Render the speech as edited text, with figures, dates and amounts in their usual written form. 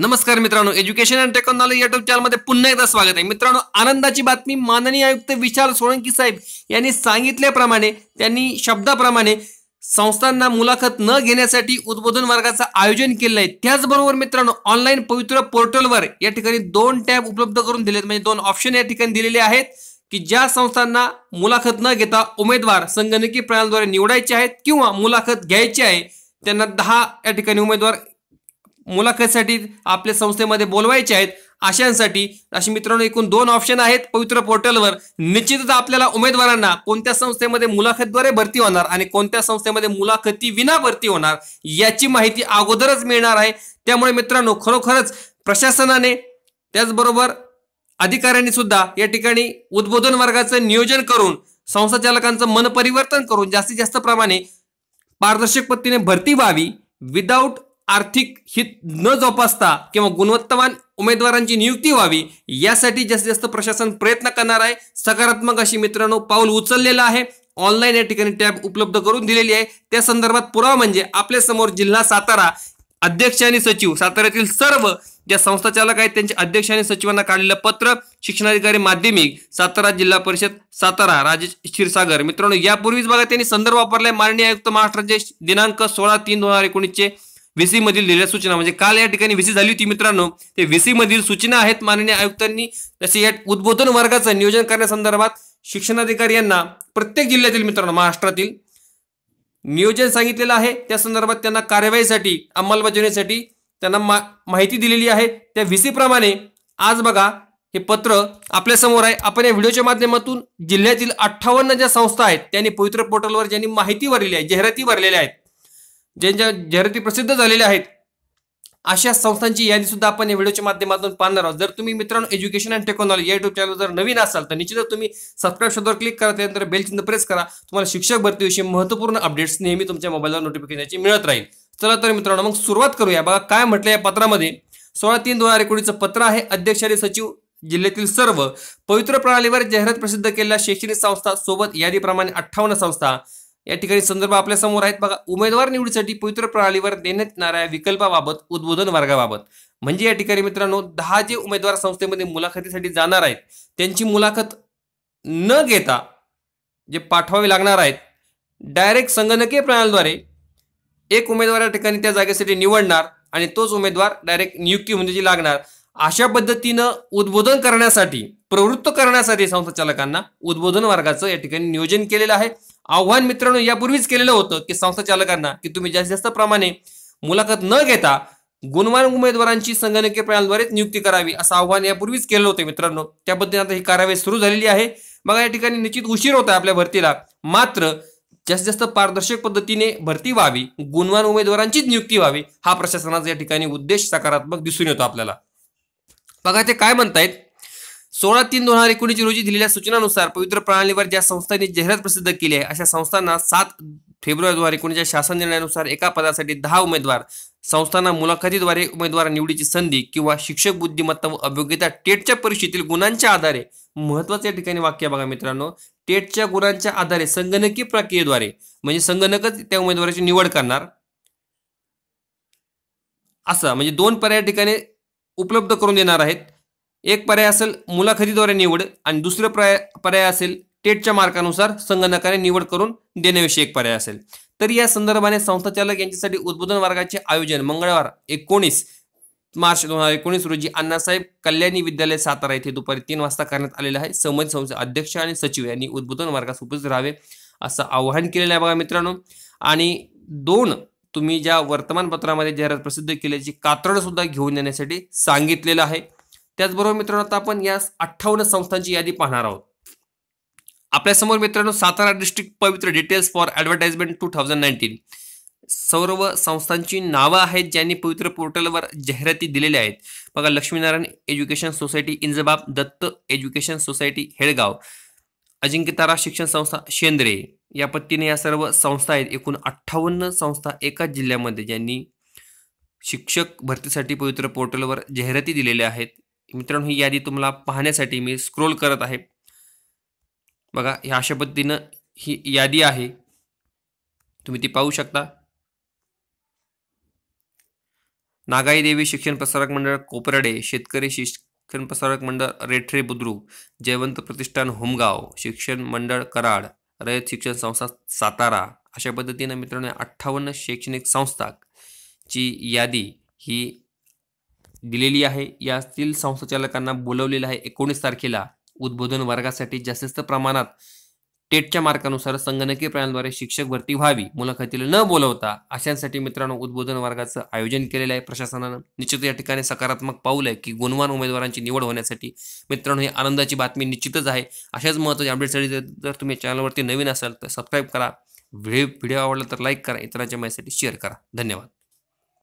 नमस्कार मित्रांनो, education and technology YouTube चॅनलमध्ये पुन्हा एकदा स्वागत आहे. मित्रांनो, आनंदाची बातमी. माननीय आयुक्त विशाल सोळंकी साहेब यांनी सांगितल्याप्रमाणे, त्यांनी शब्दाप्रमाणे संस्थांना मुलाखत न घेण्यासाठी उद्बोधन वर्गाचं आयोजन केलं आहे. त्याचबरोबर मित्रांनो, ऑनलाईन पवित्र पोर्टलवर या ठिकाणी 2 टॅब उपलब्ध करून दिलेत, म्हणजे 2 ऑप्शन या ठिकाणी दिलेले आहेत की ज्या संस्थांना मुलाखत न घेता उमेदवार संगणकीय प्रणालीद्वारे निवडायचे आहेत किंवा मुलाखत घ्यायची आहे, त्यांना 10 या ठिकाणी उमेदवार मुलाखतीसाठी आपल्या संस्थेमध्ये बोलवायचे आहेत. अशांसाठी अशी मित्रांनो एकूण 2 ऑप्शन आहेत पवित्र पोर्टलवर. निश्चितच आपल्याला उमेदवारांना कोणत्या संस्थेमध्ये मुलाखतीद्वारे भरती होणार आणि कोणत्या संस्थेमध्ये मुलाखती विना भरती होणार याची माहिती अगोदरच मिळणार आहे. त्यामुळे मित्रांनो, खरोखरच प्रशासनाने त्याचबरोबर अधिकाऱ्यांनी सुद्धा या ठिकाणी उद्बोधन वर्गाचं नियोजन करून संस्थाचालकांचं मन परिवर्तन करून जास्तीत जास्त प्रमाणे पारदर्शक पद्धतीने भरती व्हावी, विदाऊट आर्थिक हित न जोपासता किंवा गुणवत्तावान उमेदवारांची नियुक्ती व्हावी, यासाठी जास्तीत जास्त प्रशासन प्रयत्न करणार आहे. सकारात्मक अशी मित्रांनो पाऊल उचललेलं आहे. ऑनलाईन या ठिकाणी टॅब उपलब्ध करून दिलेली आहे. त्या संदर्भात पुरावा म्हणजे आपल्या समोर जिल्हा सातारा अध्यक्ष आणि सचिव, साताऱ्यातील सर्व ज्या संस्थाचालक आहेत त्यांचे अध्यक्ष आणि सचिवांना काढलेलं पत्र, शिक्षणाधिकारी माध्यमिक सातारा, जिल्हा परिषद सातारा, राजेश क्षीरसागर. मित्रांनो, यापूर्वीच बघा त्यांनी संदर्भ वापरलाय. माननीय आयुक्त महाराष्ट्राचे दिनांक 16/3/2019 चे व्हीसी मधील दिलेल्या सूचना, म्हणजे काल या ठिकाणी व्हीसी झाली होती मित्रांनो, ते व्हीसी मधील सूचना आहेत माननीय आयुक्तांनी. तसे या उद्बोधन वर्गाचं नियोजन करण्यासंदर्भात शिक्षणाधिकारी यांना प्रत्येक जिल्ह्यातील मित्रांनो महाराष्ट्रातील नियोजन सांगितलेलं आहे. त्या संदर्भात त्यांना कार्यवाहीसाठी, अंमलबजावणीसाठी त्यांना माहिती दिलेली आहे. त्या व्हीसी प्रमाणे आज बघा हे पत्र आपल्या समोर आहे. आपण या व्हिडिओच्या माध्यमातून जिल्ह्यातील 58 ज्या संस्था आहेत त्यांनी पवित्र पोर्टलवर ज्यांनी माहिती भरलेली आहे, जाहिराती भरलेल्या आहेत, ज्यांच्या जाहिराती प्रसिद्ध झालेल्या आहेत, अशा संस्थांची यादी सुद्धा आपण या व्हिडिओच्या माध्यमातून पाहणार आहोत. जर तुम्ही मित्रांनो एज्युकेशन अँड टेक्नॉलॉजी या युट्यूब चॅनल जर नवीन असाल तर निश्चितच तुम्ही सबस्क्राईब शब्दावर क्लिक करा, त्यानंतर बेल चिन्ह प्रेस करा. तुम्हाला शिक्षक भरतीविषयी महत्त्वपूर्ण अपडेट्स नेहमी तुमच्या मोबाईलवर नोटिफिकेशनची मिळत राहील. चला तर मित्रांनो, मग सुरुवात करूया. बघा काय म्हटलं या पत्रामध्ये. 16/3/2019 पत्र आहे. अध्यक्ष आणि सचिव जिल्ह्यातील सर्व पवित्र प्रणालीवर जाहिरात प्रसिद्ध केलेल्या शैक्षणिक संस्था सोबत यादीप्रमाणे 58 संस्था या ठिकाणी संदर्भ आपल्या समोर आहेत. बघा, उमेदवार निवडीसाठी पवित्र प्रणालीवर देण्यात येणाऱ्या विकल्पाबाबत, उद्बोधन वर्गाबाबत, म्हणजे या ठिकाणी मित्रांनो 10 जे उमेदवार संस्थेमध्ये मुलाखतीसाठी जाणार आहेत त्यांची मुलाखत न घेता जे पाठवावे लागणार आहेत, डायरेक्ट संगणकीय प्रणालीद्वारे एक उमेदवार या ठिकाणी त्या जागेसाठी निवडणार आणि तोच उमेदवार डायरेक्ट नियुक्ती म्हणजे लागणार. अशा पद्धतीनं उद्बोधन करण्यासाठी, प्रवृत्त करण्यासाठी संस्थाचालकांना उद्बोधन वर्गाचं या ठिकाणी नियोजन केलेलं आहे. आव्हान मित्रांनो यापूर्वीच केलेलं होतं की संस्थाचालकांना की तुम्ही जास्तीत जास्त प्रमाणे मुलाखत न घेता गुणवान उमेदवारांची संगणकीय प्रणालीद्वारेच नियुक्ती करावी, असं आव्हान यापूर्वीच केलं होतं मित्रांनो. त्या पद्धतीने आता ही कार्यवाही सुरू झालेली आहे. बघा, या ठिकाणी निश्चित उशीर होता आपल्या भरतीला, मात्र जास्तीत जास्त पारदर्शक पद्धतीने भरती व्हावी, गुणवान उमेदवारांचीच नियुक्ती व्हावी, हा प्रशासनाचा या ठिकाणी उद्देश सकारात्मक दिसून येतो आपल्याला. बघा ते काय म्हणतायत. 16/3/2019 रोजी दिलेल्या सूचनानुसार पवित्र प्रणालीवर ज्या संस्थांनी जाहिरात प्रसिद्ध केली आहे अशा संस्थांना 7/2/2019 शासन निर्णयानुसार एका पदासाठी 10 उमेदवार संस्थांना मुलाखतीद्वारे उमेदवार निवडीची संधी किंवा शिक्षक बुद्धिमत्ता व अभियोग्यता टेटच्या परीक्षेतील गुणांच्या आधारे, महत्वाचं या ठिकाणी वाक्य बघा मित्रांनो, टेटच्या गुणांच्या आधारे संगणकीय प्रक्रियेद्वारे, म्हणजे संगणकच त्या उमेदवाराची निवड करणार, असं म्हणजे 2 पर्याय ठिकाणी उपलब्ध करून देणार आहेत. एक पर्याय असेल मुलाखतीद्वारे निवड आणि दुसरं पर्याय असेल टेटच्या मार्कानुसार संगणकाने निवड करून देण्याविषयी एक पर्याय असेल. तर या संदर्भाने संस्थाचालक यांच्यासाठी उद्बोधन वर्गाचे आयोजन मंगळवार 19 मार्च 2019 रोजी अण्णासाहेब कल्याणी विद्यालय सातारा येथे दुपारी 3 वाजता करण्यात आलेलं आहे. संबंधित संस्था अध्यक्ष आणि सचिव यांनी उद्बोधन वर्गास उपस्थित राहावे असं आवाहन केलेलं आहे बघा मित्रांनो. आणि 2 तुम्ही ज्या वर्तमानपत्रामध्ये जाहिरात प्रसिद्ध केल्याची कात्रड सुद्धा घेऊन येण्यासाठी सांगितलेलं आहे. त्याचबरोबर मित्रांनो आता आपण या 58 संस्थांची यादी पाहणार आहोत. आपल्यासमोर मित्रांनो सातारा डिस्ट्रिक्ट पवित्र डिटेल्स फॉर ॲडव्हर्टाइजमेंट 2019 सर्व संस्थांची नावं आहेत ज्यांनी पवित्र पोर्टलवर जाहिराती दिलेल्या आहेत. बघा, लक्ष्मीनारायण एज्युकेशन सोसायटी इंजबाब, दत्त एज्युकेशन सोसायटी हेळगाव, अजिंक्यतारा शिक्षण संस्था शेंद्रे, या पद्धतीने या सर्व संस्था आहेत. एकूण 58 संस्था एकाच जिल्ह्यामध्ये ज्यांनी शिक्षक भरतीसाठी पवित्र पोर्टलवर जाहिराती दिलेल्या आहेत. मित्रांनो, ही यादी तुम्हाला पाहण्यासाठी मी स्क्रोल करत आहे. बघा, ह्या अशा पद्धतीनं ही यादी आहे, तुम्ही ती पाहू शकता. नागाई देवी शिक्षण प्रसारक मंडळ कोपरडे, शेतकरी शिक्षण प्रसारक मंडळ रेठरे बुद्रुक, जयवंत प्रतिष्ठान होमगाव, शिक्षण मंडळ कराड, रयत शिक्षण संस्था सातारा, अशा पद्धतीनं मित्रांनो 58 शैक्षणिक संस्थाची यादी ही दिलेली आहे. यातील संस्थाचालकांना बोलवलेलं आहे 19 तारखेला उद्बोधन वर्गासाठी. जास्त प्रमाणात टेटच्या मार्कानुसार संगणकीय प्रणालीद्वारे शिक्षक भरती व्हावी, मुलाखतीला न बोलवता अशांसाठी मित्रांनो उद्बोधन वर्गाचं आयोजन केलेलं आहे प्रशासनानं. निश्चित या ठिकाणी सकारात्मक पाऊल आहे की गुणवान उमेदवारांची निवड होण्यासाठी. मित्रांनो ही आनंदाची बातमी निश्चितच आहे. अशाच महत्त्वाच्या अपडेटसाठी जर तुम्ही चॅनलवरती नवीन असाल तर सबस्क्राईब करा. व्हिडिओ आवडला तर लाईक करा, इतरांच्या माहितीसाठी शेअर करा. धन्यवाद.